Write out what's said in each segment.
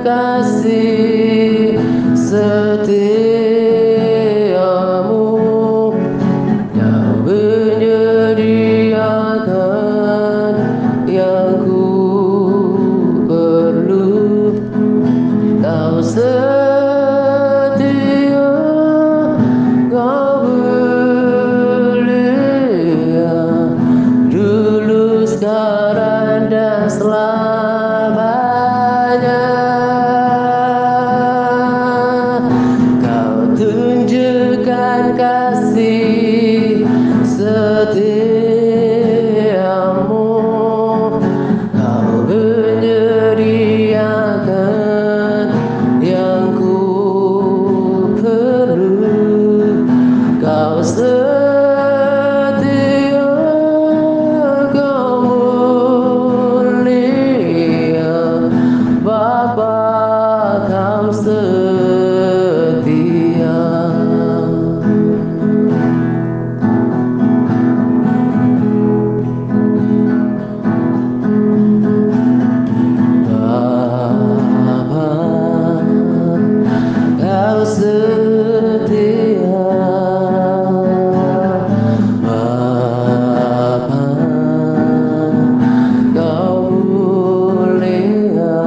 kasih setiamu. Kau menyediakan yang ku perlu. Kau setia, kau mulia, dulu, sekarang, dan selamanya. Kau tunjukkan kasih setiamu. Kau menyediakan yang ku perlu. Kau setia, kau mulia, Bapa, kau setia. Bapa, kau setia. Bapa, kau mulia.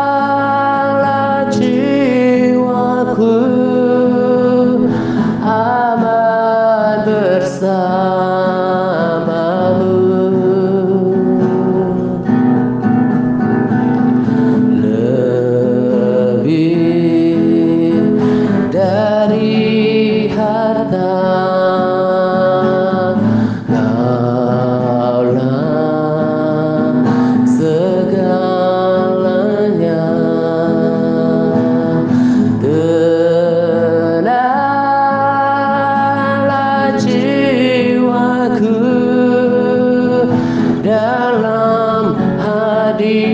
Tenanglah jiwaku, aman bersamamu. Lebih dari harta, Kaulah segalanya. Tenanglah jiwaku dalam hadirat-Mu.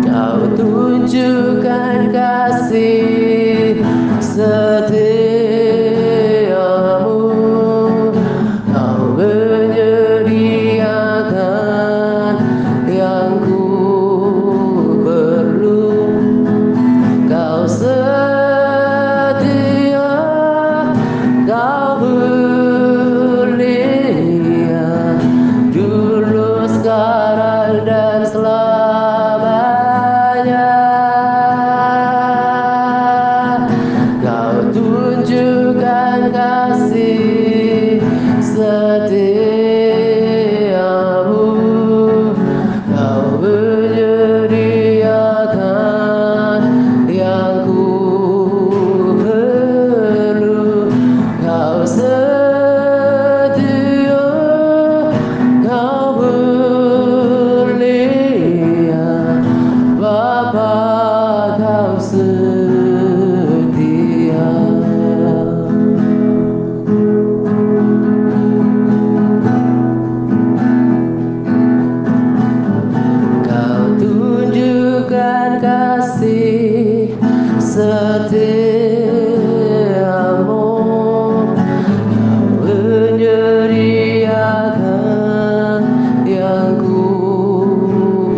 Kau tunjukkan kasih setiamu. Kau menyediakan yang ku perlu. Kau setia, kau mulia, dulu, sekarang, dan selamanya. Kau tunjukkan kasih setiamu. Kau menyediakan yang ku perlu. Kau setia, kau mulia, Bapa, kau setia. Kau tunjukkan kasih setiamu. Kau menyediakan yang ku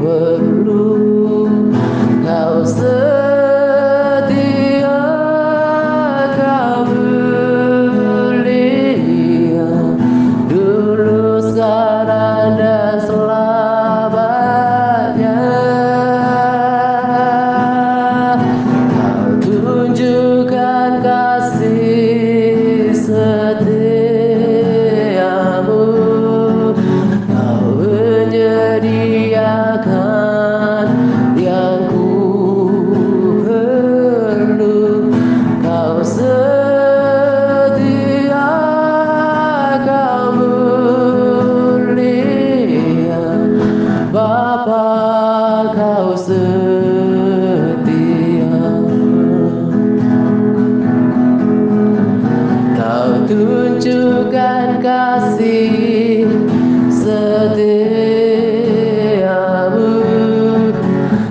perlu. Kau setia, kau mulia, dulu, sekarang, dan selamanya. Kau tunjukkan kasih setiamu. Kau menyediakan yang ku perlu. Kau setia, kau mulia, Bapa, kau setia. Kau tunjukkan kasih setiamu.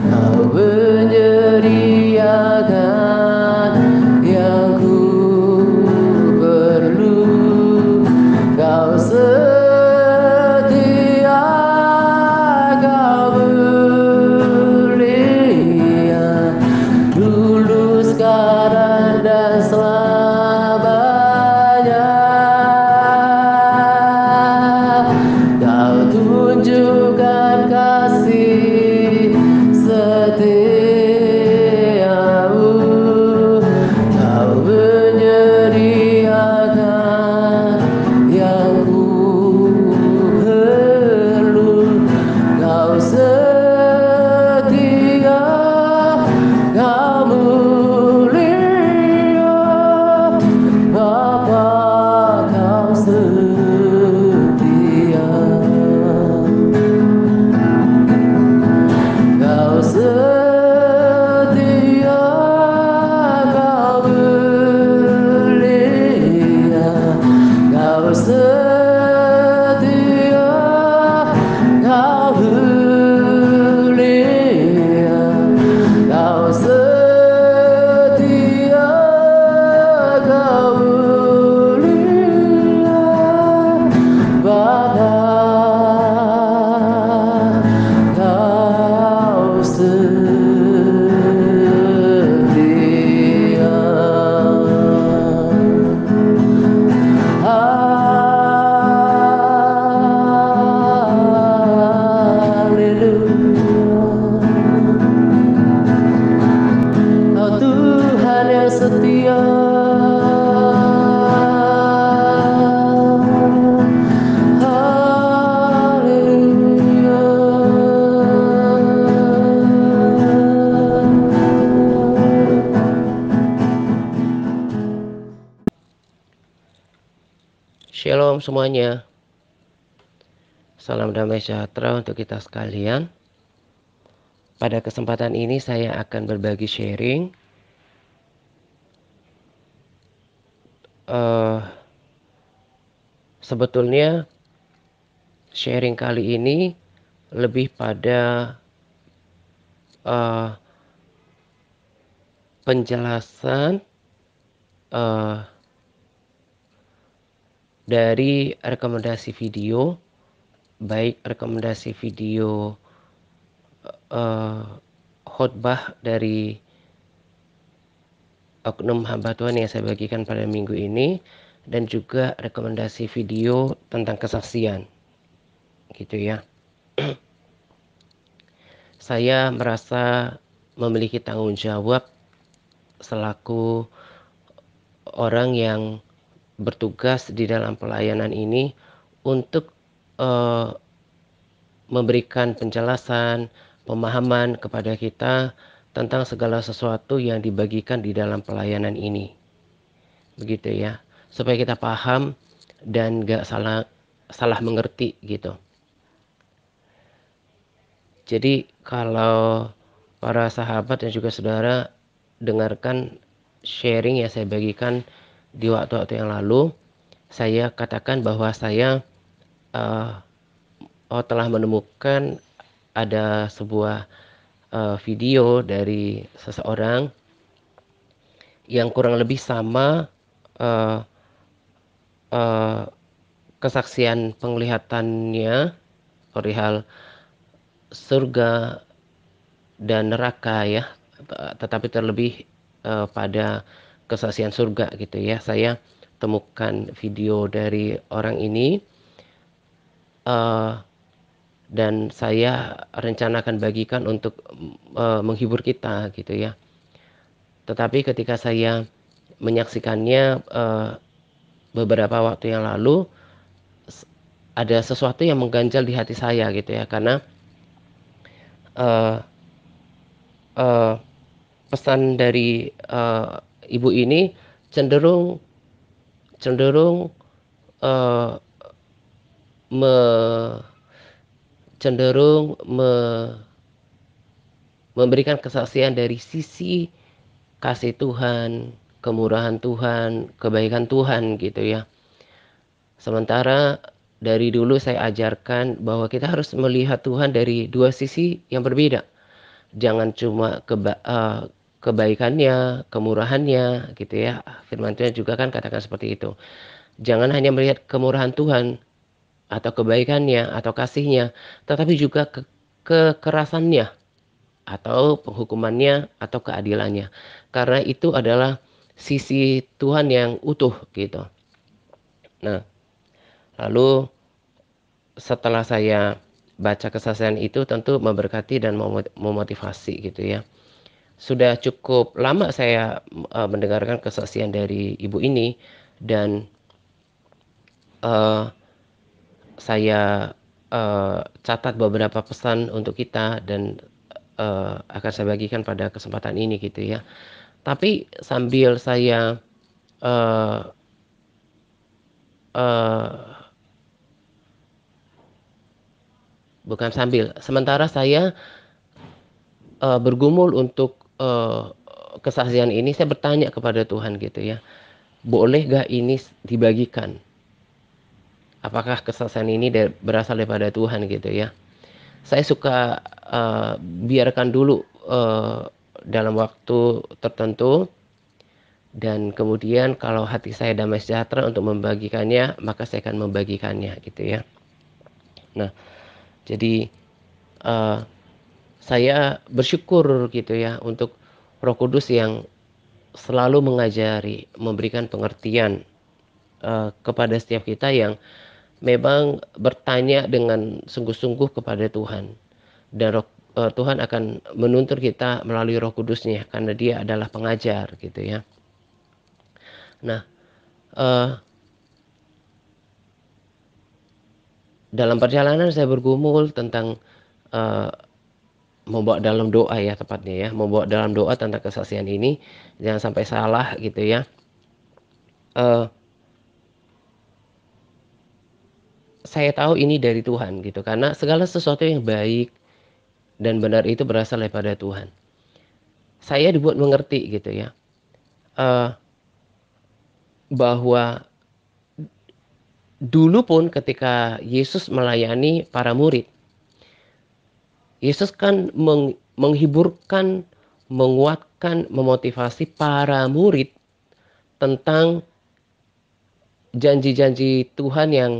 Kau menyediakan yang ku perlu. Shalom semuanya. Salam damai sejahtera untuk kita sekalian. Pada kesempatan ini saya akan berbagi sharing sebetulnya sharing kali ini lebih pada penjelasan dari rekomendasi video, baik rekomendasi video khotbah dari oknum hamba Tuhan yang saya bagikan pada minggu ini, dan juga rekomendasi video tentang kesaksian, gitu ya. Saya merasa memiliki tanggung jawab selaku orang yang bertugas di dalam pelayanan ini untuk memberikan penjelasan, pemahaman kepada kita tentang segala sesuatu yang dibagikan di dalam pelayanan ini, begitu ya, supaya kita paham dan gak salah mengerti gitu. Jadi kalau para sahabat dan juga saudara dengarkan sharing yang saya bagikan di waktu-waktu yang lalu, saya katakan bahwa saya telah menemukan ada sebuah video dari seseorang yang kurang lebih sama kesaksian penglihatannya perihal surga dan neraka ya, tetapi terlebih pada kesaksian surga gitu ya. Saya temukan video dari orang ini dan saya rencanakan bagikan untuk menghibur kita gitu ya. Tetapi ketika saya menyaksikannya beberapa waktu yang lalu, ada sesuatu yang mengganjal di hati saya gitu ya, karena pesan dari ibu ini cenderung memberikan kesaksian dari sisi kasih Tuhan, kemurahan Tuhan, kebaikan Tuhan gitu ya. Sementara dari dulu saya ajarkan bahwa kita harus melihat Tuhan dari dua sisi yang berbeda. Jangan cuma kebaikannya, kemurahannya gitu ya. Firman Tuhan juga kan katakan seperti itu. Jangan hanya melihat kemurahan Tuhan atau kebaikannya atau kasihnya, tetapi juga kekerasannya atau penghukumannya atau keadilannya. Karena itu adalah sisi Tuhan yang utuh gitu. Nah, lalu setelah saya baca kesaksian itu tentu memberkati dan memotivasi gitu ya. Sudah cukup lama saya mendengarkan kesaksian dari ibu ini, dan saya catat beberapa pesan untuk kita dan akan saya bagikan pada kesempatan ini gitu ya. Tapi sambil saya sementara saya bergumul untuk kesaksian ini, saya bertanya kepada Tuhan gitu ya, boleh gak ini dibagikan? Apakah kesaksian ini berasal daripada Tuhan gitu ya? Saya suka biarkan dulu dalam waktu tertentu, dan kemudian kalau hati saya damai sejahtera untuk membagikannya, maka saya akan membagikannya gitu ya. Nah, jadi saya bersyukur gitu ya untuk Roh Kudus yang selalu mengajari, memberikan pengertian kepada setiap kita yang memang bertanya dengan sungguh-sungguh kepada Tuhan. Dan Tuhan akan menuntun kita melalui Roh Kudusnya, karena Dia adalah pengajar gitu ya. Nah, eh, dalam perjalanan saya bergumul tentang eh, membawa dalam doa ya tepatnya ya, membawa dalam doa tentang kesaksian ini jangan sampai salah gitu ya. Eh, saya tahu ini dari Tuhan gitu karena segala sesuatu yang baik dan benar itu berasal daripada Tuhan. Saya dibuat mengerti gitu ya, eh, bahwa dulu pun ketika Yesus melayani para murid, Yesus kan menghiburkan, menguatkan, memotivasi para murid tentang janji-janji Tuhan yang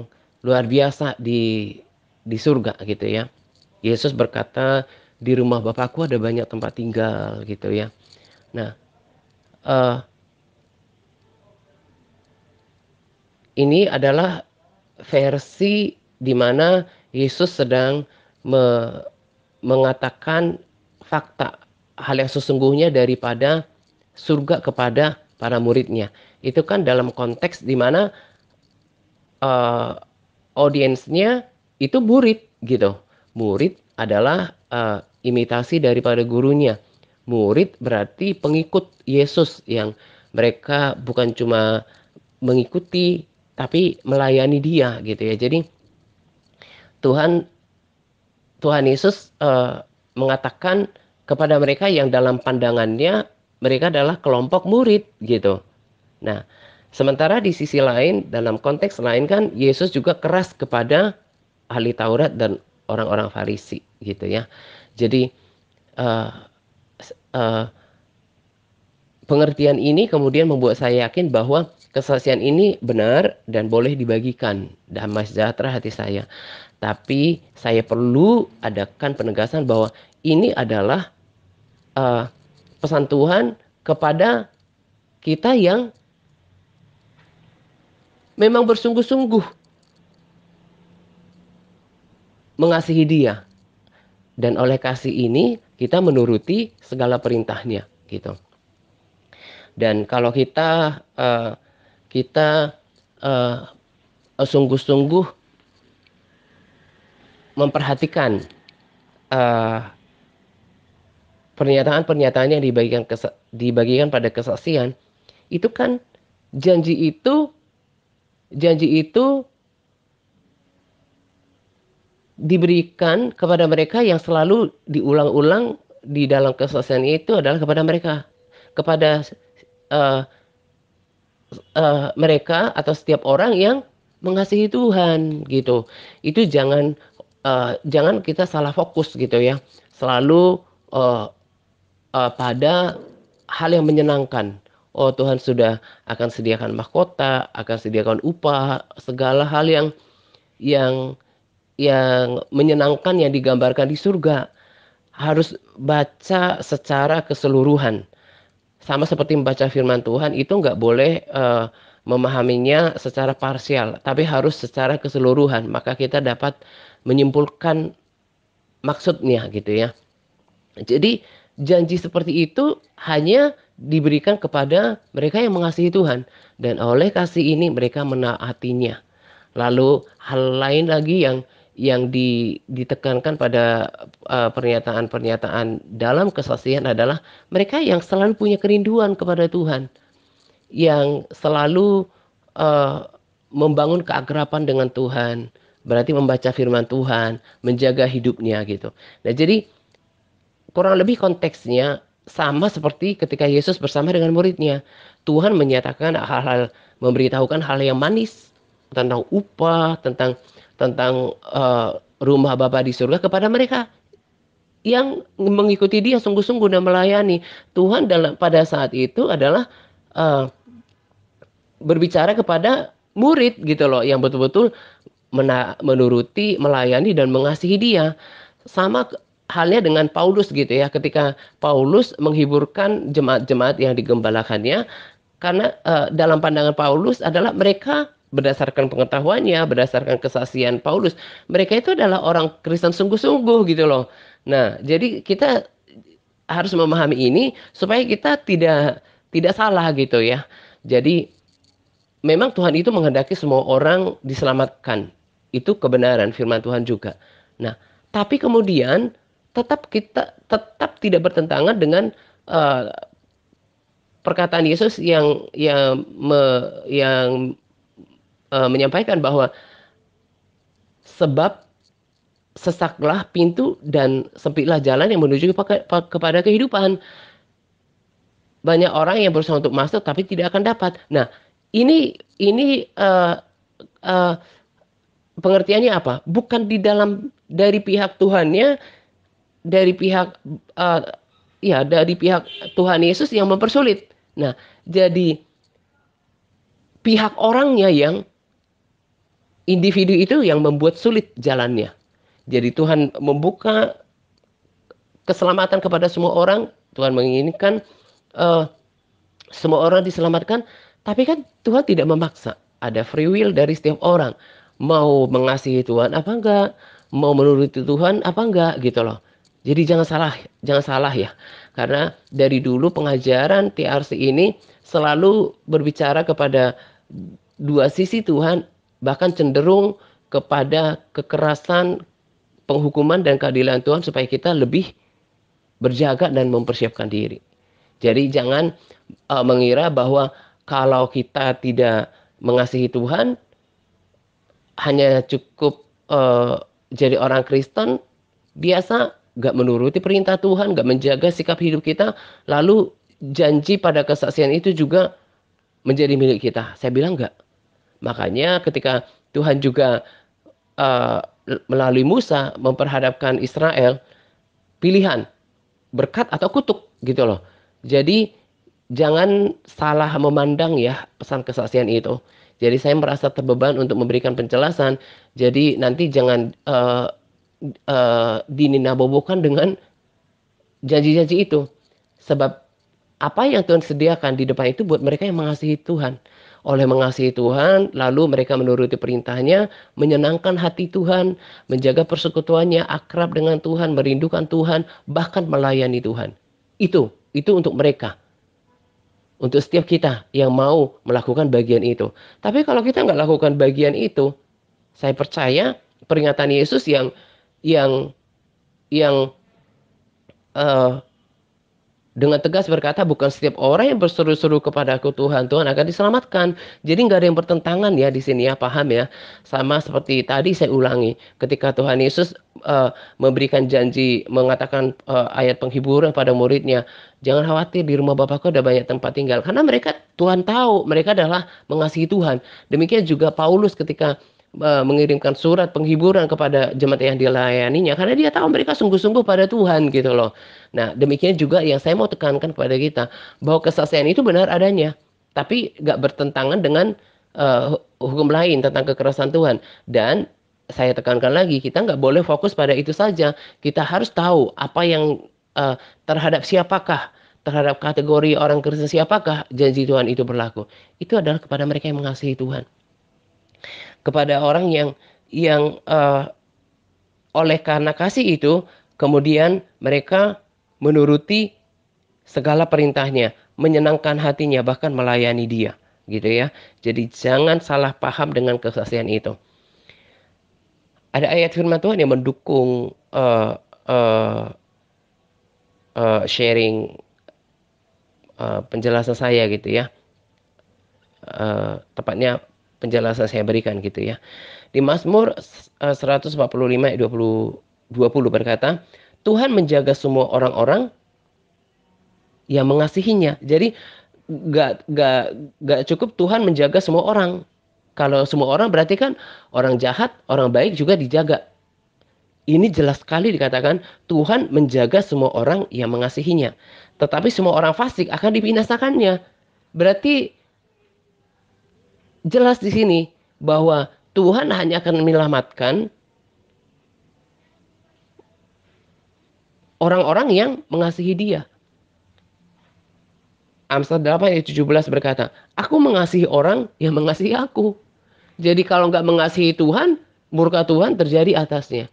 luar biasa di surga gitu ya. Yesus berkata, di rumah Bapakku ada banyak tempat tinggal gitu ya. Nah, eh, ini adalah versi di mana Yesus sedang mengatakan fakta hal yang sesungguhnya daripada surga kepada para muridnya. Itu kan dalam konteks di mana eh, audiensnya itu murid gitu. Murid adalah imitasi daripada gurunya. Murid berarti pengikut Yesus yang mereka bukan cuma mengikuti tapi melayani dia gitu ya. Jadi Tuhan Tuhan Yesus mengatakan kepada mereka yang dalam pandangannya mereka adalah kelompok murid gitu. Nah, sementara di sisi lain dalam konteks lain kan Yesus juga keras kepada ahli Taurat dan orang-orang Farisi gitu ya. Jadi eh, eh, pengertian ini kemudian membuat saya yakin bahwa kesaksian ini benar dan boleh dibagikan. Damai sejahtera hati saya. Tapi saya perlu adakan penegasan bahwa ini adalah eh, pesan Tuhan kepada kita yang memang bersungguh-sungguh mengasihi Dia. Dan oleh kasih ini kita menuruti segala perintahnya gitu. Dan kalau kita eh, sungguh-sungguh memperhatikan eh, pernyataan-pernyataan yang dibagikan pada kesaksian, itu kan janji itu janji itu diberikan kepada mereka yang selalu diulang-ulang di dalam kesaksian itu adalah kepada mereka, kepada eh, mereka atau setiap orang yang mengasihi Tuhan gitu. Itu jangan kita salah fokus gitu ya. Selalu eh, pada hal yang menyenangkan. Oh, Tuhan sudah akan sediakan mahkota, akan sediakan upah, segala hal yang yang menyenangkan yang digambarkan di surga harus baca secara keseluruhan. Sama seperti membaca firman Tuhan itu nggak boleh memahaminya secara parsial, tapi harus secara keseluruhan. Maka kita dapat menyimpulkan maksudnya gitu ya. Jadi janji seperti itu hanya diberikan kepada mereka yang mengasihi Tuhan dan oleh kasih ini mereka menaatinya. Lalu hal lain lagi yang ditekankan pada pernyataan-pernyataan dalam kesaksian adalah mereka yang selalu punya kerinduan kepada Tuhan, yang selalu eh, membangun keakraban dengan Tuhan, berarti membaca firman Tuhan, menjaga hidupnya gitu. Nah, jadi kurang lebih konteksnya sama seperti ketika Yesus bersama dengan muridnya. Tuhan menyatakan hal-hal, memberitahukan hal yang manis tentang upah, tentang tentang rumah Bapa di surga kepada mereka yang mengikuti Dia sungguh-sungguh dan melayani. Tuhan pada saat itu adalah eh, berbicara kepada murid gitu loh yang betul-betul menuruti, melayani dan mengasihi Dia. Sama halnya dengan Paulus gitu ya. Ketika Paulus menghiburkan jemaat-jemaat yang digembalakannya karena dalam pandangan Paulus adalah mereka berdasarkan pengetahuannya, berdasarkan kesaksian Paulus, mereka itu adalah orang Kristen sungguh-sungguh gitu loh. Nah, jadi kita harus memahami ini supaya kita tidak tidak salah gitu ya. Jadi memang Tuhan itu menghendaki semua orang diselamatkan. Itu kebenaran firman Tuhan juga. Nah, tapi kemudian kita tetap tidak bertentangan dengan uh, perkataan Yesus yang menyampaikan bahwa sebab sesaklah pintu dan sempitlah jalan yang menuju kepada kehidupan. Banyak orang yang berusaha untuk masuk tapi tidak akan dapat. Nah, ini pengertiannya apa? Bukan dari pihak Tuhannya, dari pihak uh, dari pihak Tuhan Yesus yang mempersulit. Nah, jadi pihak orangnya yang individu itu yang membuat sulit jalannya. Jadi Tuhan membuka keselamatan kepada semua orang. Tuhan menginginkan uh, semua orang diselamatkan. Tapi kan Tuhan tidak memaksa. Ada free will dari setiap orang. Mau mengasihi Tuhan apa enggak? Mau menuruti Tuhan apa enggak gitu loh. Jadi jangan salah ya. Karena dari dulu pengajaran TRC ini selalu berbicara kepada dua sisi Tuhan, bahkan cenderung kepada kekerasan, penghukuman dan keadilan Tuhan supaya kita lebih berjaga dan mempersiapkan diri. Jadi jangan mengira bahwa kalau kita tidak mengasihi Tuhan, hanya cukup jadi orang Kristen biasa, gak menuruti perintah Tuhan, gak menjaga sikap hidup kita, lalu janji pada kesaksian itu juga menjadi milik kita. Saya bilang enggak. Makanya ketika Tuhan juga uh, melalui Musa memperhadapkan Israel, pilihan berkat atau kutuk gitu loh. Jadi jangan salah memandang ya pesan kesaksian itu. Jadi saya merasa terbeban untuk memberikan penjelasan. Jadi nanti jangan dininabobokan dengan janji-janji itu. Sebab apa yang Tuhan sediakan di depan itu buat mereka yang mengasihi Tuhan. Oleh mengasihi Tuhan, lalu mereka menuruti perintahnya, menyenangkan hati Tuhan, menjaga persekutuannya, akrab dengan Tuhan, merindukan Tuhan, bahkan melayani Tuhan. Itu untuk mereka. Untuk setiap kita yang mau melakukan bagian itu. Tapi kalau kita nggak lakukan bagian itu, saya percaya peringatan Yesus yang yang uh, dengan tegas berkata, bukan setiap orang yang berseru-seru kepada aku Tuhan, Tuhan akan diselamatkan. Jadi nggak ada yang bertentangan ya di sini ya, paham ya. Sama seperti tadi saya ulangi, ketika Tuhan Yesus memberikan janji, mengatakan ayat penghiburan pada muridnya, jangan khawatir, di rumah Bapakku ada banyak tempat tinggal. Karena Tuhan tahu mereka adalah mengasihi Tuhan. Demikian juga Paulus ketika mengirimkan surat penghiburan kepada jemaat yang dilayaninya, karena dia tahu mereka sungguh-sungguh pada Tuhan gitu loh. Nah, demikian juga yang saya mau tekankan kepada kita, bahwa kesaksian itu benar adanya, tapi nggak bertentangan dengan hukum lain tentang kekerasan Tuhan. Dan saya tekankan lagi, kita nggak boleh fokus pada itu saja. Kita harus tahu apa yang terhadap siapakah, terhadap kategori orang Kristen siapakah janji Tuhan itu berlaku. Itu adalah kepada mereka yang mengasihi Tuhan. Kepada orang yang oleh karena kasih itu, kemudian mereka menuruti segala perintahnya, menyenangkan hatinya, bahkan melayani dia, gitu ya. Jadi jangan salah paham dengan kesaksian itu. Ada ayat firman Tuhan yang mendukung sharing penjelasan saya gitu ya. Tepatnya penjelasan saya berikan gitu ya. Di Mazmur 145 ayat 20 berkata, Tuhan menjaga semua orang-orang yang mengasihinya. Jadi gak cukup Tuhan menjaga semua orang. Kalau semua orang berarti kan orang jahat, orang baik juga dijaga. Ini jelas sekali dikatakan Tuhan menjaga semua orang yang mengasihinya. Tetapi semua orang fasik akan dibinasakannya. Berarti jelas di sini bahwa Tuhan hanya akan menyelamatkan orang-orang yang mengasihi Dia. Amsal 8 ayat 17 berkata, aku mengasihi orang yang mengasihi aku. Jadi kalau nggak mengasihi Tuhan, murka Tuhan terjadi atasnya.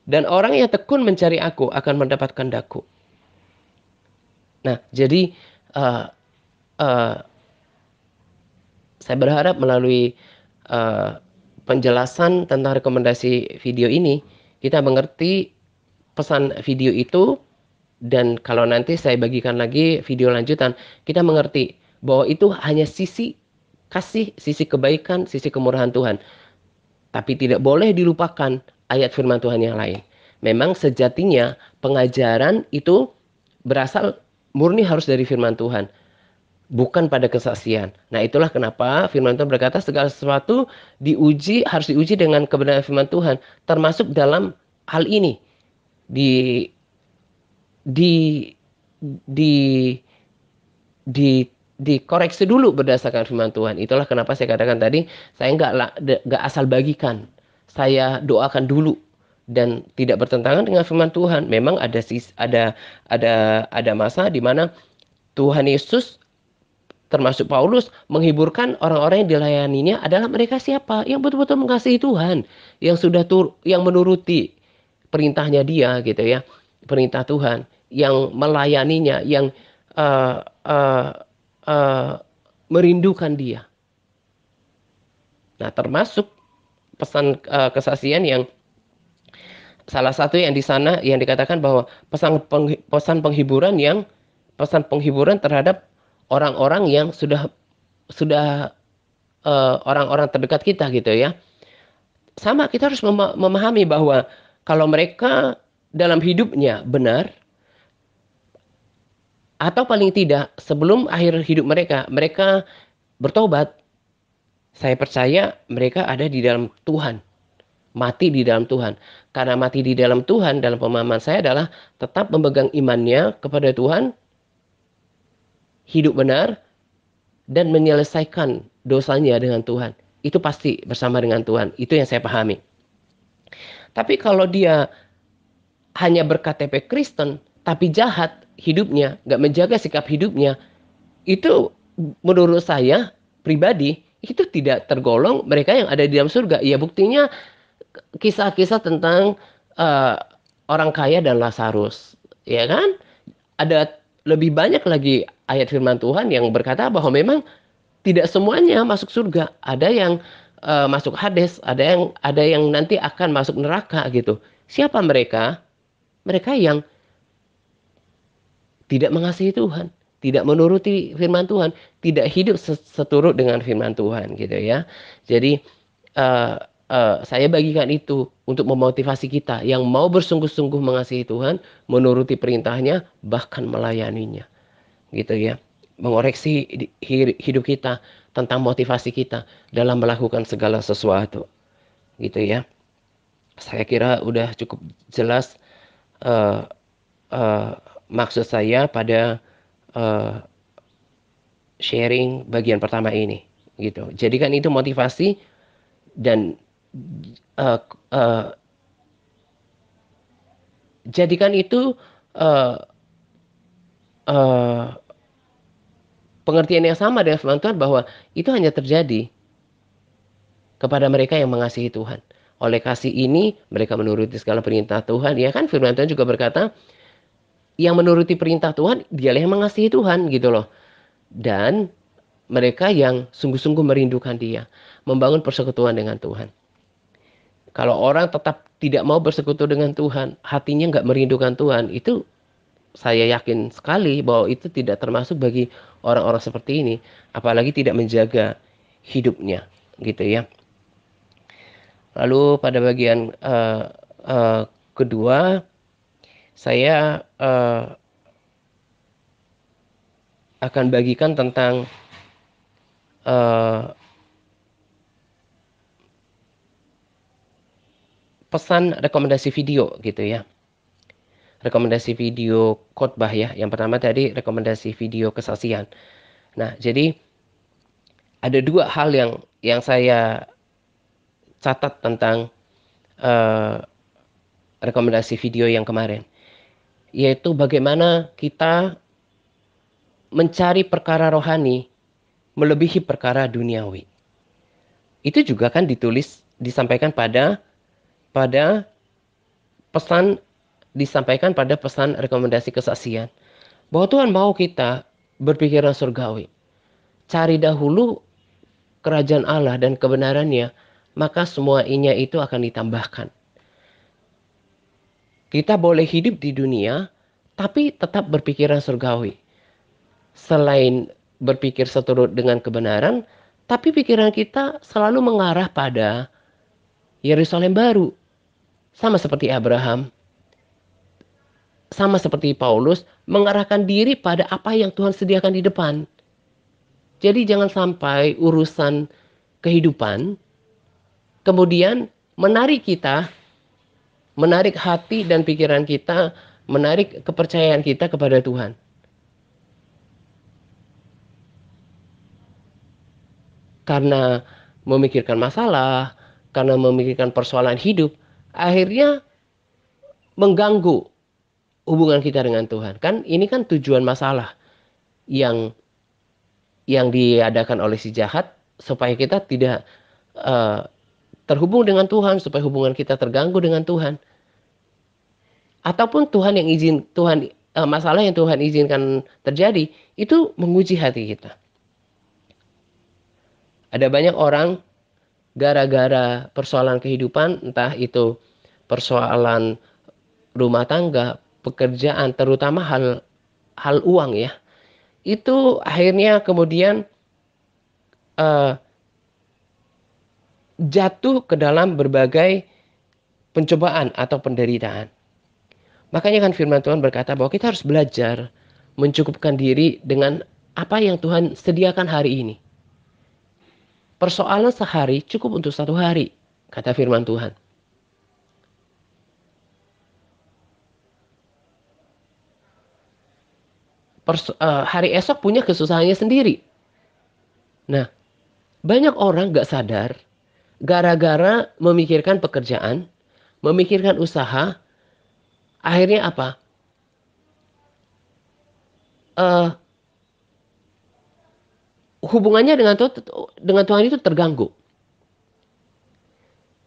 Dan orang yang tekun mencari aku akan mendapatkan daku. Nah, jadi saya berharap melalui uh, penjelasan tentang rekomendasi video ini, kita mengerti pesan video itu, dan kalau nanti saya bagikan lagi video lanjutan, kita mengerti bahwa itu hanya sisi kasih, sisi kebaikan, sisi kemurahan Tuhan. Tapi tidak boleh dilupakan ayat firman Tuhan yang lain. Memang sejatinya pengajaran itu berasal murni harus dari firman Tuhan, bukan pada kesaksian. Nah, itulah kenapa firman Tuhan berkata segala sesuatu harus diuji dengan kebenaran firman Tuhan, termasuk dalam hal ini. Di di di di dikoreksi dulu berdasarkan firman Tuhan. Itulah kenapa saya katakan tadi, saya nggak asal bagikan. Saya doakan dulu dan tidak bertentangan dengan firman Tuhan. Memang ada masa di mana Tuhan Yesus termasuk Paulus menghiburkan orang-orang yang dilayaninya adalah mereka siapa? Yang betul-betul mengasihi Tuhan, yang yang menuruti perintahnya dia gitu ya. Perintah Tuhan, yang melayaninya, yang uh, uh, merindukan dia. Nah, termasuk pesan kesaksian yang salah satu yang di sana yang dikatakan bahwa pesan penghiburan terhadap orang-orang yang sudah orang-orang terdekat kita gitu ya. Sama, kita harus memahami bahwa kalau mereka dalam hidupnya benar, atau paling tidak sebelum akhir hidup mereka bertobat, saya percaya mereka ada di dalam Tuhan, mati di dalam Tuhan. Karena mati di dalam Tuhan dalam pemahaman saya adalah tetap memegang imannya kepada Tuhan, hidup benar, dan menyelesaikan dosanya dengan Tuhan. Itu pasti bersama dengan Tuhan. Itu yang saya pahami. Tapi kalau dia hanya berKTP Kristen, tapi jahat hidupnya, nggak menjaga sikap hidupnya, itu menurut saya pribadi, itu tidak tergolong mereka yang ada di dalam surga. Ya buktinya kisah-kisah tentang orang kaya dan Lazarus. Ya kan? Ada lebih banyak lagi ayat firman Tuhan yang berkata bahwa memang tidak semuanya masuk surga. Ada yang masuk Hades, ada yang nanti akan masuk neraka gitu. Siapa mereka? Mereka yang tidak mengasihi Tuhan, tidak menuruti firman Tuhan, tidak hidup seturut dengan firman Tuhan gitu ya. Jadi saya bagikan itu untuk memotivasi kita yang mau bersungguh-sungguh mengasihi Tuhan, menuruti perintahnya, bahkan melayaninya gitu ya. Mengoreksi hidup kita tentang motivasi kita dalam melakukan segala sesuatu gitu ya. Saya kira udah cukup jelas uh, uh, maksud saya pada uh, sharing bagian pertama ini gitu. Jadikan itu motivasi dan uh, uh, jadikan itu uh, uh, pengertian yang sama dengan firman Tuhan bahwa itu hanya terjadi kepada mereka yang mengasihi Tuhan. Oleh kasih ini mereka menuruti segala perintah Tuhan. Ya kan firman Tuhan juga berkata, yang menuruti perintah Tuhan, dialah yang mengasihi Tuhan gitu loh. Dan mereka yang sungguh-sungguh merindukan dia, membangun persekutuan dengan Tuhan. Kalau orang tetap tidak mau bersekutu dengan Tuhan, hatinya nggak merindukan Tuhan, itu saya yakin sekali bahwa itu tidak termasuk bagi orang-orang seperti ini, apalagi tidak menjaga hidupnya, gitu ya. Lalu pada bagian kedua, saya akan bagikan tentang pesan rekomendasi video gitu ya. Rekomendasi video khotbah ya. Yang pertama tadi rekomendasi video kesaksian. Nah, jadi ada dua hal yang saya catat tentang rekomendasi video yang kemarin, yaitu bagaimana kita mencari perkara rohani melebihi perkara duniawi. Itu juga kan disampaikan pada pesan, disampaikan pada pesan rekomendasi kesaksian, bahwa Tuhan mau kita berpikiran surgawi. Cari dahulu kerajaan Allah dan kebenarannya, maka semuanya itu akan ditambahkan. Kita boleh hidup di dunia, tapi tetap berpikiran surgawi. Selain berpikir seturut dengan kebenaran, tapi pikiran kita selalu mengarah pada Yerusalem baru. Sama seperti Abraham, sama seperti Paulus, mengarahkan diri pada apa yang Tuhan sediakan di depan. Jadi jangan sampai urusan kehidupan kemudian menarik kita, menarik hati dan pikiran kita, menarik kepercayaan kita kepada Tuhan. Karena memikirkan masalah, karena memikirkan persoalan hidup, akhirnya mengganggu hubungan kita dengan Tuhan. Kan ini kan tujuan masalah yang diadakan oleh si jahat supaya kita tidak uh, terhubung dengan Tuhan, supaya hubungan kita terganggu dengan Tuhan. Ataupun masalah yang Tuhan izinkan terjadi itu menguji hati kita. Ada banyak orang gara-gara persoalan kehidupan, entah itu persoalan rumah tangga, pekerjaan, terutama hal uang ya, itu akhirnya kemudian jatuh ke dalam berbagai pencobaan atau penderitaan. Makanya kan firman Tuhan berkata bahwa kita harus belajar mencukupkan diri dengan apa yang Tuhan sediakan hari ini. Persoalan sehari cukup untuk 1 hari, kata firman Tuhan. Hari esok punya kesusahannya sendiri. Nah, banyak orang gak sadar, gara-gara memikirkan pekerjaan, memikirkan usaha, akhirnya apa? Hubungannya dengan Tuhan itu terganggu.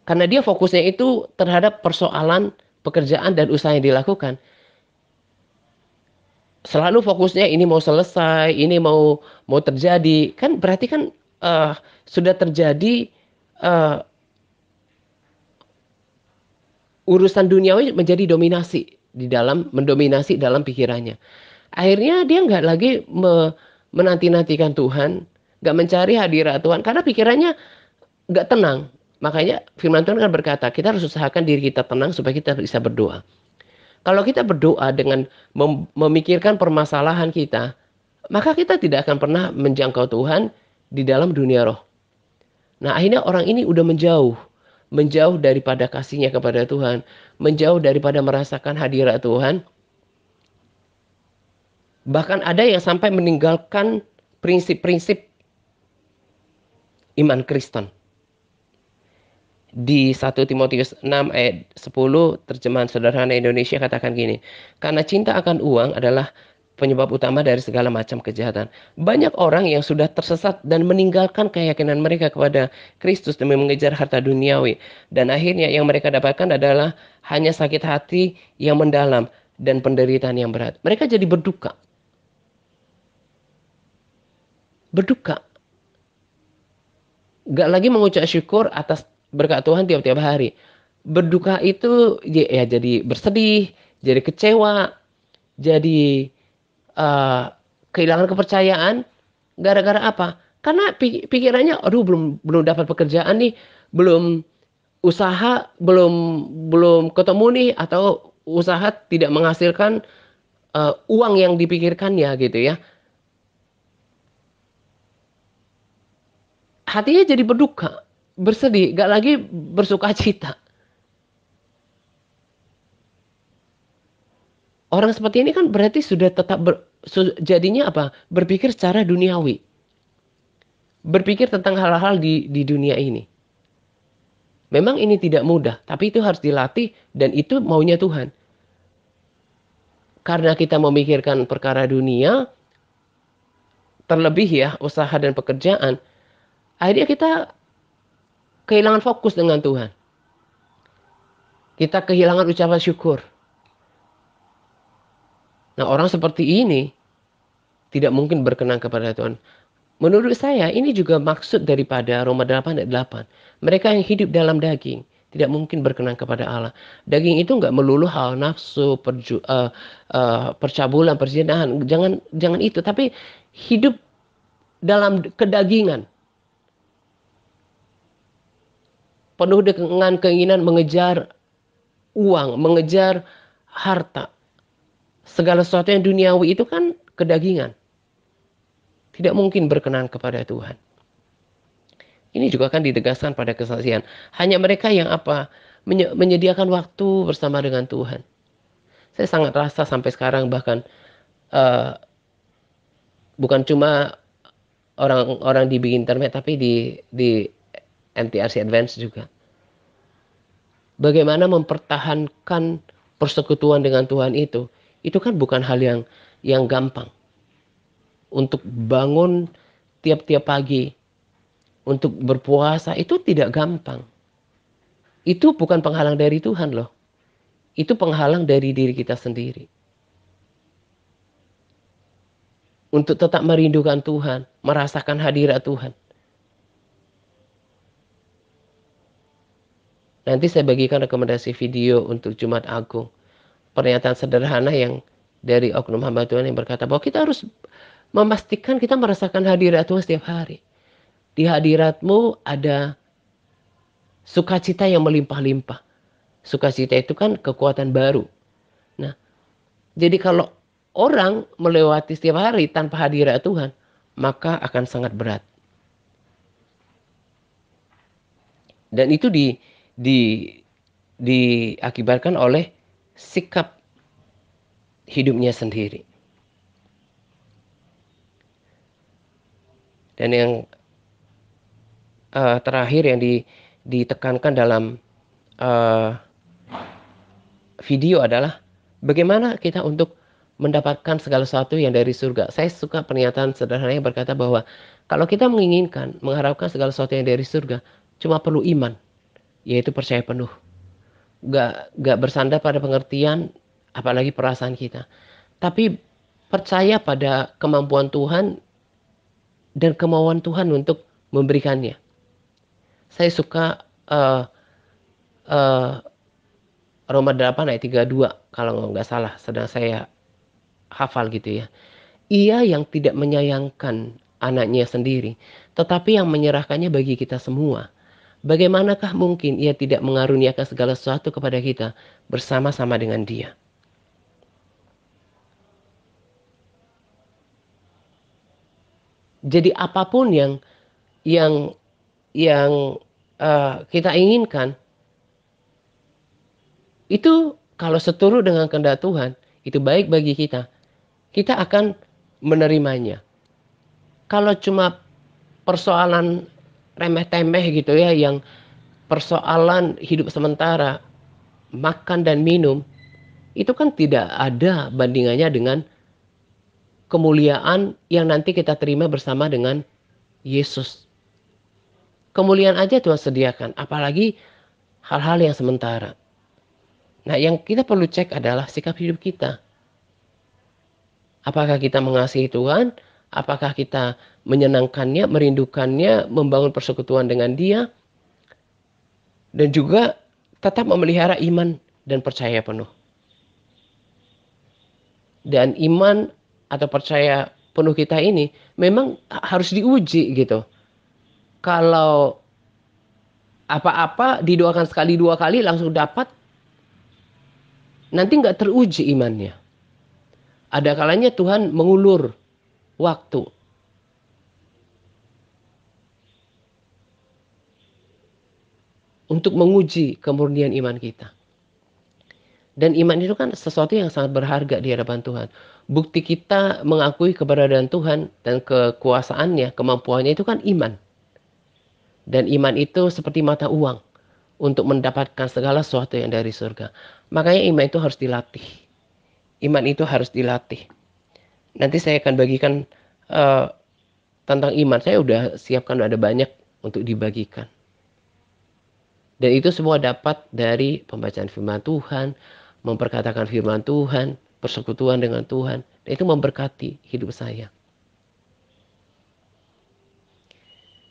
Karena dia fokusnya itu terhadap persoalan pekerjaan dan usaha yang dilakukan. Selalu fokusnya ini mau selesai, ini mau terjadi. Kan berarti kan sudah terjadi urusan duniawi menjadi mendominasi dalam pikirannya. Akhirnya dia nggak lagi menanti-nantikan Tuhan, nggak mencari hadirat Tuhan, karena pikirannya nggak tenang. Makanya firman Tuhan kan berkata, kita harus usahakan diri kita tenang supaya kita bisa berdoa. Kalau kita berdoa dengan memikirkan permasalahan kita, maka kita tidak akan pernah menjangkau Tuhan di dalam dunia roh. Nah, akhirnya orang ini udah menjauh daripada kasihnya kepada Tuhan, menjauh daripada merasakan hadirat Tuhan. Bahkan ada yang sampai meninggalkan prinsip-prinsip iman Kristen. Di 1 Timotius 6 ayat 10 terjemahan sederhana Indonesia katakan gini, karena cinta akan uang adalah penyebab utama dari segala macam kejahatan. Banyak orang yang sudah tersesat dan meninggalkan keyakinan mereka kepada Kristus demi mengejar harta duniawi. Dan akhirnya yang mereka dapatkan adalah hanya sakit hati yang mendalam dan penderitaan yang berat. Mereka jadi berduka. Berduka. Gak lagi mengucap syukur atas berkat Tuhan tiap-tiap hari. Berduka itu ya jadi bersedih, jadi kecewa, jadi kehilangan kepercayaan. Gara-gara apa? Karena pikirannya, aduh belum dapat pekerjaan nih, belum usaha, belum ketemu nih, atau usaha tidak menghasilkan uang yang dipikirkannya gitu ya. Hatinya jadi berduka, bersedih, gak lagi bersuka cita. Orang seperti ini kan berarti sudah tetap jadinya apa? Berpikir secara duniawi. Berpikir tentang hal-hal di dunia ini. Memang ini tidak mudah, tapi itu harus dilatih dan itu maunya Tuhan. Karena kita memikirkan perkara dunia, terlebih ya usaha dan pekerjaan, akhirnya kita kehilangan fokus dengan Tuhan. Kita kehilangan ucapan syukur. Nah, orang seperti ini tidak mungkin berkenan kepada Tuhan. Menurut saya ini juga maksud daripada Roma 8 ayat 8. Mereka yang hidup dalam daging tidak mungkin berkenan kepada Allah. Daging itu nggak melulu hal nafsu, percabulan, perzinahan. Jangan itu. Tapi hidup dalam kedagingan. Penuh dengan keinginan mengejar uang, mengejar harta. Segala sesuatu yang duniawi itu kan kedagingan. Tidak mungkin berkenan kepada Tuhan. Ini juga akan ditegaskan pada kesaksian. Hanya mereka yang menyediakan waktu bersama dengan Tuhan. Saya sangat rasa sampai sekarang bahkan bukan cuma orang-orang di Big Internet, tapi di MTRC Advance juga. Bagaimana mempertahankan persekutuan dengan Tuhan itu kan bukan hal yang gampang. Untuk bangun tiap-tiap pagi, untuk berpuasa itu tidak gampang. Itu bukan penghalang dari Tuhan loh. Itu penghalang dari diri kita sendiri. Untuk tetap merindukan Tuhan, merasakan hadirat Tuhan. Nanti saya bagikan rekomendasi video untuk Jumat Agung. Pernyataan sederhana yang dari oknum hamba Tuhan yang berkata bahwa kita harus memastikan kita merasakan hadirat Tuhan setiap hari. Di hadiratmu ada sukacita yang melimpah-limpah. Sukacita itu kan kekuatan baru. Nah, jadi kalau orang melewati setiap hari tanpa hadirat Tuhan, maka akan sangat berat. Dan itu diakibatkan oleh sikap hidupnya sendiri. Dan yang terakhir yang ditekankan dalam video adalah bagaimana kita untuk mendapatkan segala sesuatu yang dari surga. Saya suka pernyataan sederhana yang berkata bahwa kalau kita menginginkan, mengharapkan segala sesuatu yang dari surga, cuma perlu iman, yaitu percaya penuh. Gak bersandar pada pengertian, apalagi perasaan kita. Tapi percaya pada kemampuan Tuhan dan kemauan Tuhan untuk memberikannya. Saya suka Roma 8 ayat 32 kalau nggak salah, sedang saya hafal gitu ya. Ia yang tidak menyayangkan anaknya sendiri, tetapi yang menyerahkannya bagi kita semua. Bagaimanakah mungkin ia tidak mengaruniakan segala sesuatu kepada kita bersama-sama dengan dia? Jadi apapun yang kita inginkan, itu kalau seturut dengan kehendak Tuhan, itu baik bagi kita. Kita akan menerimanya. Kalau cuma persoalan remeh-temeh gitu ya, yang persoalan hidup sementara, makan dan minum, itu kan tidak ada bandingannya dengan kemuliaan yang nanti kita terima bersama dengan Yesus. Kemuliaan aja Tuhan sediakan, apalagi hal-hal yang sementara. Nah, yang kita perlu cek adalah sikap hidup kita. Apakah kita mengasihi Tuhan? Apakah kita menyenangkannya, merindukannya, membangun persekutuan dengan Dia? Dan juga tetap memelihara iman dan percaya penuh. Dan iman atau percaya penuh kita ini memang harus diuji gitu. Kalau apa-apa didoakan sekali dua kali langsung dapat, nanti nggak teruji imannya. Ada kalanya Tuhan mengulur waktu. Untuk menguji kemurnian iman kita. Dan iman itu kan sesuatu yang sangat berharga di hadapan Tuhan. Bukti kita mengakui keberadaan Tuhan dan kekuasaannya, kemampuannya itu kan iman. Dan iman itu seperti mata uang untuk mendapatkan segala sesuatu yang dari surga. Makanya iman itu harus dilatih. Iman itu harus dilatih. Nanti saya akan bagikan tentang iman. Saya udah siapkan, ada banyak untuk dibagikan. Dan itu semua dapat dari pembacaan firman Tuhan, memperkatakan firman Tuhan, persekutuan dengan Tuhan. Dan itu memberkati hidup saya.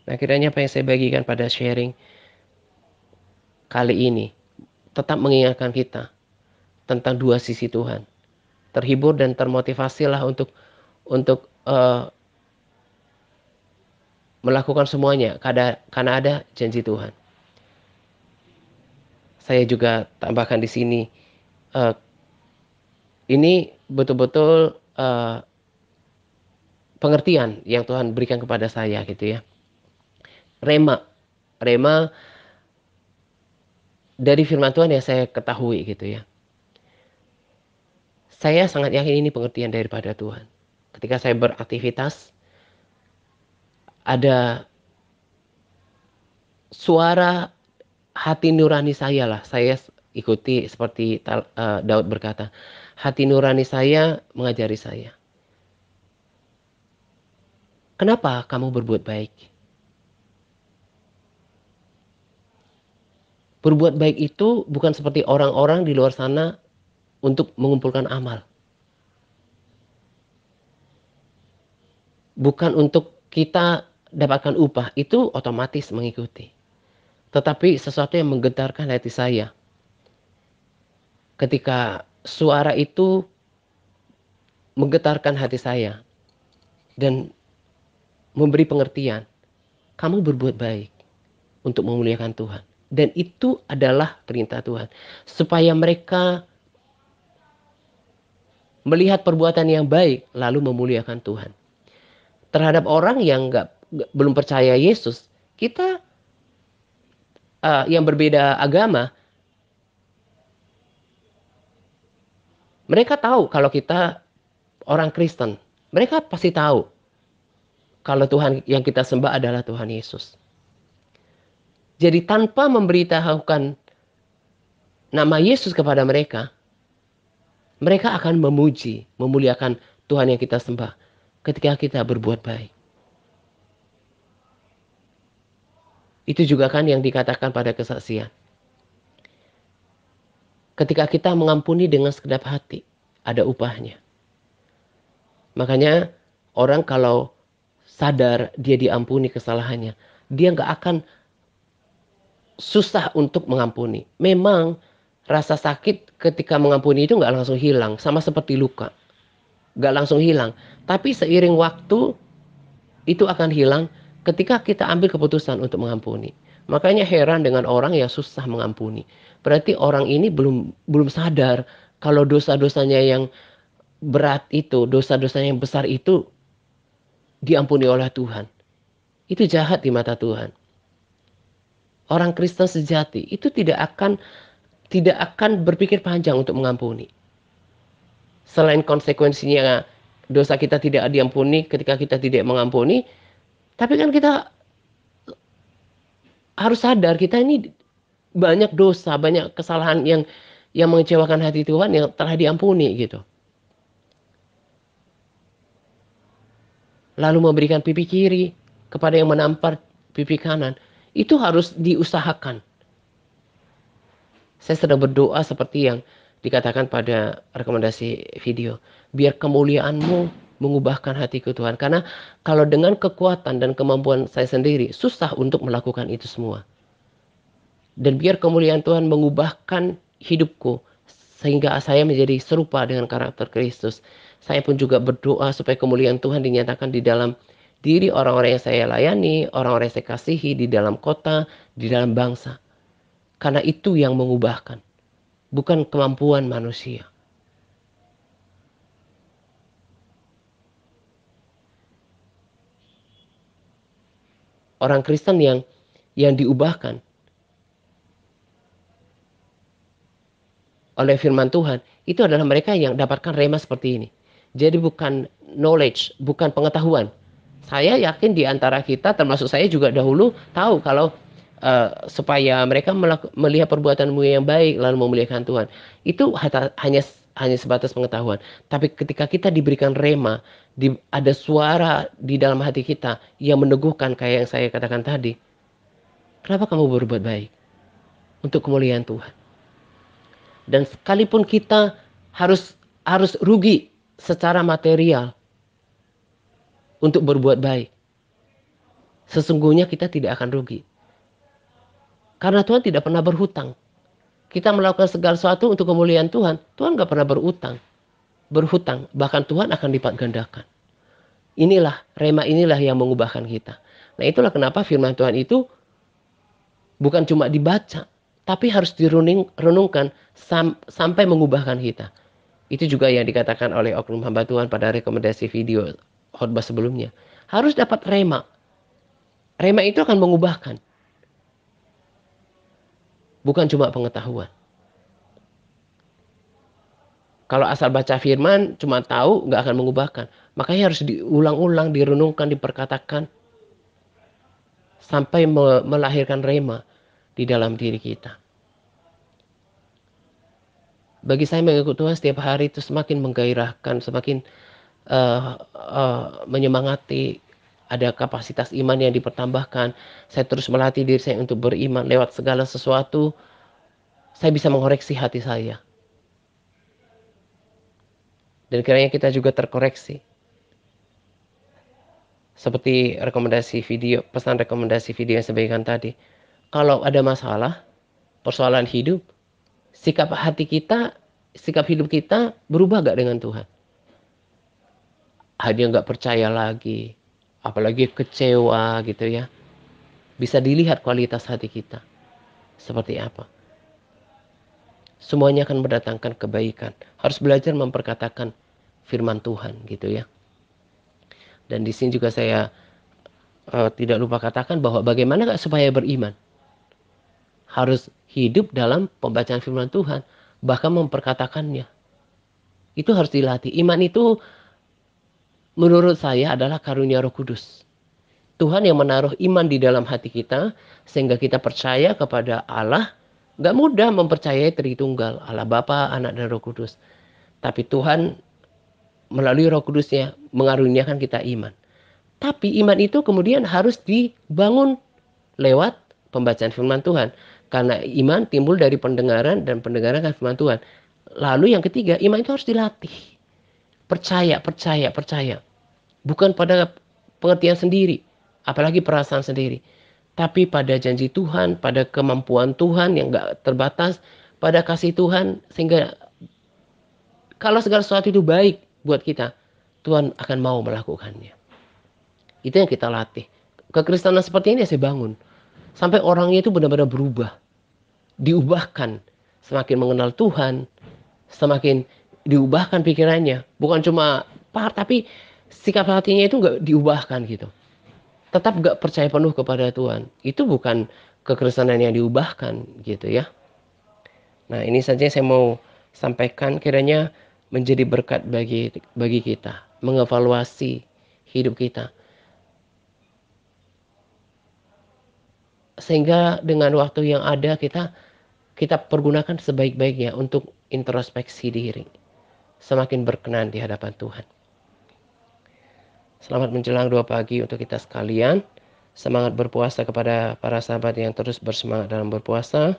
Nah, kiranya apa yang saya bagikan pada sharing kali ini tetap mengingatkan kita tentang dua sisi Tuhan. Terhibur dan termotivasilah untuk melakukan semuanya karena ada janji Tuhan. Saya juga tambahkan di sini, eh, ini betul-betul pengertian yang Tuhan berikan kepada saya gitu ya. Rema, rema dari firman Tuhan yang saya ketahui gitu ya. Saya sangat yakin ini pengertian daripada Tuhan. Ketika saya beraktivitas, ada suara hati nurani saya lah. Saya ikuti seperti Daud berkata, hati nurani saya mengajari saya. Kenapa kamu berbuat baik? Berbuat baik itu bukan seperti orang-orang di luar sana untuk mengumpulkan amal. Bukan untuk kita dapatkan upah, itu otomatis mengikuti. Tetapi sesuatu yang menggetarkan hati saya. Ketika suara itu menggetarkan hati saya dan memberi pengertian, kamu berbuat baik untuk memuliakan Tuhan. Dan itu adalah perintah Tuhan. Supaya mereka melihat perbuatan yang baik lalu memuliakan Tuhan. Terhadap orang yang belum percaya Yesus, kita yang berbeda agama, mereka tahu kalau kita orang Kristen. Mereka pasti tahu kalau Tuhan yang kita sembah adalah Tuhan Yesus. Jadi tanpa memberitahukan nama Yesus kepada mereka, mereka akan memuji, memuliakan Tuhan yang kita sembah ketika kita berbuat baik. Itu juga kan yang dikatakan pada kesaksian. Ketika kita mengampuni dengan segenap hati, ada upahnya. Makanya orang kalau sadar dia diampuni kesalahannya, dia nggak akan susah untuk mengampuni. Memang rasa sakit ketika mengampuni itu nggak langsung hilang, sama seperti luka. Nggak langsung hilang. Tapi seiring waktu itu akan hilang ketika kita ambil keputusan untuk mengampuni. Makanya heran dengan orang yang susah mengampuni. Berarti orang ini belum sadar kalau dosa-dosanya yang berat itu, dosa-dosanya yang besar itu diampuni oleh Tuhan. Itu jahat di mata Tuhan. Orang Kristen sejati itu tidak akan berpikir panjang untuk mengampuni. Selain konsekuensinya dosa kita tidak diampuni ketika kita tidak mengampuni, tapi kan kita harus sadar kita ini banyak dosa, banyak kesalahan yang mengecewakan hati Tuhan yang telah diampuni gitu. Lalu memberikan pipi kiri kepada yang menampar pipi kanan, itu harus diusahakan. Saya sedang berdoa seperti yang dikatakan pada rekomendasi video. Biar kemuliaan-Mu mengubahkan hatiku Tuhan. Karena kalau dengan kekuatan dan kemampuan saya sendiri, susah untuk melakukan itu semua. Dan biar kemuliaan Tuhan mengubahkan hidupku. Sehingga saya menjadi serupa dengan karakter Kristus. Saya pun juga berdoa supaya kemuliaan Tuhan dinyatakan di dalam diri orang-orang yang saya layani, orang-orang yang saya kasihi, di dalam kota, di dalam bangsa. Karena itu yang mengubahkan, bukan kemampuan manusia. Orang Kristen yang diubahkan oleh firman Tuhan, itu adalah mereka yang dapatkan rema seperti ini. Jadi bukan knowledge, bukan pengetahuan. Saya yakin di antara kita, termasuk saya juga dahulu tahu kalau supaya mereka melihat perbuatanmu yang baik lalu memuliakan Tuhan. Itu hanya sebatas pengetahuan. Tapi ketika kita diberikan rema, ada suara di dalam hati kita yang meneguhkan kayak yang saya katakan tadi. Kenapa kamu berbuat baik? Untuk kemuliaan Tuhan. Dan sekalipun kita harus rugi secara material untuk berbuat baik. sesungguhnya kita tidak akan rugi. Karena Tuhan tidak pernah berhutang. Kita melakukan segala sesuatu untuk kemuliaan Tuhan. Tuhan gak pernah berhutang. Bahkan Tuhan akan lipat gandakan. Rema inilah yang mengubahkan kita. Nah, itulah kenapa firman Tuhan itu bukan cuma dibaca, tapi harus direnungkan sampai mengubahkan kita. Itu juga yang dikatakan oleh oknum hamba Tuhan pada rekomendasi video khotbah sebelumnya. Harus dapat rema. Rema itu akan mengubahkan. Bukan cuma pengetahuan. Kalau asal baca firman, cuma tahu, nggak akan mengubahkan. Makanya harus diulang-ulang, direnungkan, diperkatakan. Sampai melahirkan rema di dalam diri kita. Bagi saya mengikut Tuhan setiap hari itu semakin menggairahkan, semakin menyemangati. Ada kapasitas iman yang dipertambahkan. Saya terus melatih diri saya untuk beriman lewat segala sesuatu. Saya bisa mengoreksi hati saya. Dan kiranya kita juga terkoreksi. Seperti pesan rekomendasi video yang saya berikan tadi. Kalau ada masalah, persoalan hidup, sikap hidup kita berubah gak dengan Tuhan? Dia gak percaya lagi, apalagi kecewa gitu ya. Bisa dilihat kualitas hati kita seperti apa. Semuanya akan mendatangkan kebaikan. Harus belajar memperkatakan firman Tuhan gitu ya. Dan di sini juga saya tidak lupa katakan bahwa bagaimana supaya beriman. Harus hidup dalam pembacaan firman Tuhan. Bahkan memperkatakannya. Itu harus dilatih. Iman itu menurut saya adalah karunia Roh Kudus. Tuhan yang menaruh iman di dalam hati kita. Sehingga kita percaya kepada Allah. Gak mudah mempercayai Tritunggal. Allah Bapa, Anak, dan Roh Kudus. Tapi Tuhan melalui Roh Kudusnya mengaruniakan kita iman. Tapi iman itu kemudian harus dibangun lewat pembacaan firman Tuhan. Karena iman timbul dari pendengaran dan pendengaran firman Tuhan. Lalu yang ketiga, iman itu harus dilatih. Percaya. Bukan pada pengertian sendiri, apalagi perasaan sendiri. Tapi pada janji Tuhan, pada kemampuan Tuhan yang gak terbatas, pada kasih Tuhan. Sehingga kalau segala sesuatu itu baik buat kita, Tuhan akan mau melakukannya. Itu yang kita latih. Kekristenan seperti ini saya bangun. Sampai orangnya itu benar-benar berubah. Diubahkan. Semakin mengenal Tuhan. Semakin diubahkan pikirannya. Bukan cuma tapi sikap hatinya itu gak diubahkan gitu. Tetap gak percaya penuh kepada Tuhan. Itu bukan kekristenan yang diubahkan gitu ya. Nah, ini saja saya mau sampaikan, kiranya menjadi berkat bagi kita. Mengevaluasi hidup kita. Sehingga dengan waktu yang ada kita pergunakan sebaik-baiknya untuk introspeksi diri. Semakin berkenan di hadapan Tuhan. Selamat menjelang 2 pagi untuk kita sekalian. Semangat berpuasa kepada para sahabat yang terus bersemangat dalam berpuasa.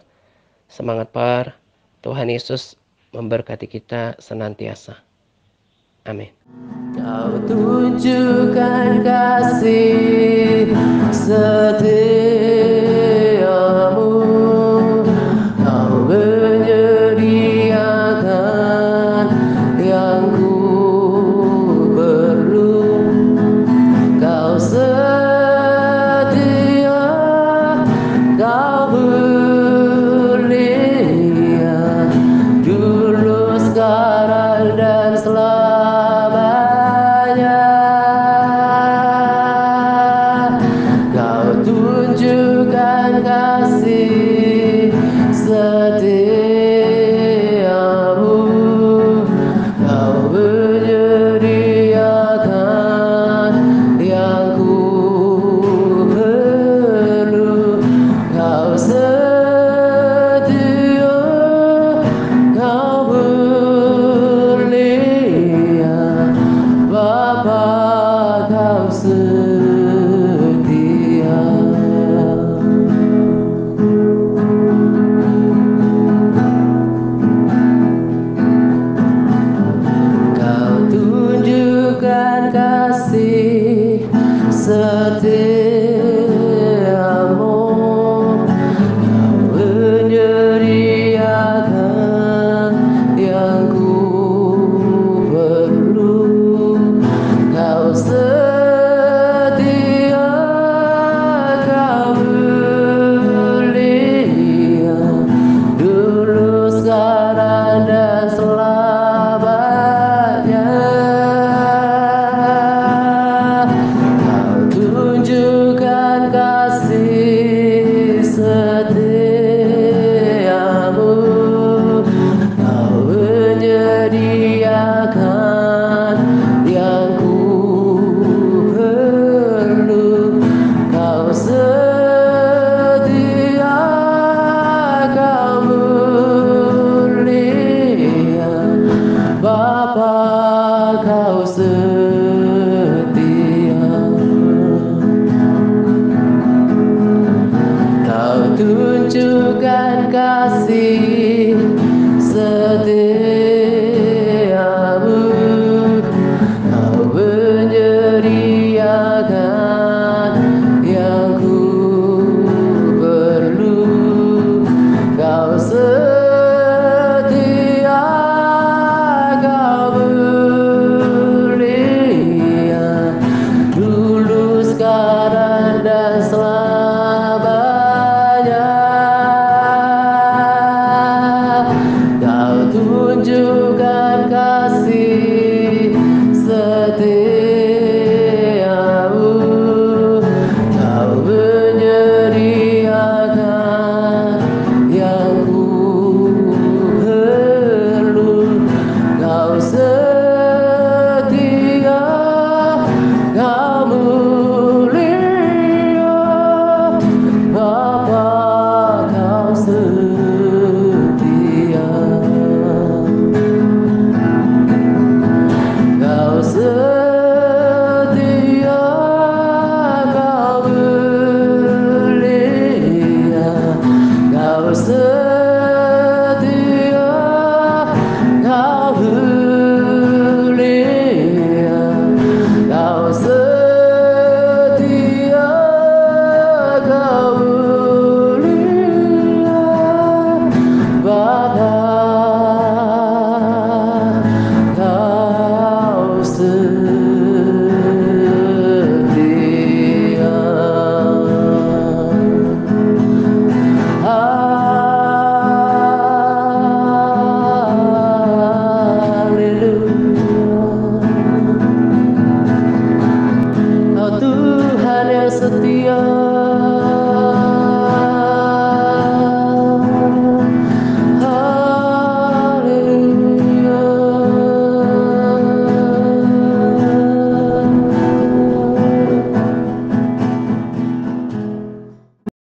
Semangat par. Tuhan Yesus memberkati kita senantiasa. Amin. Kau tunjukkan kasih setia.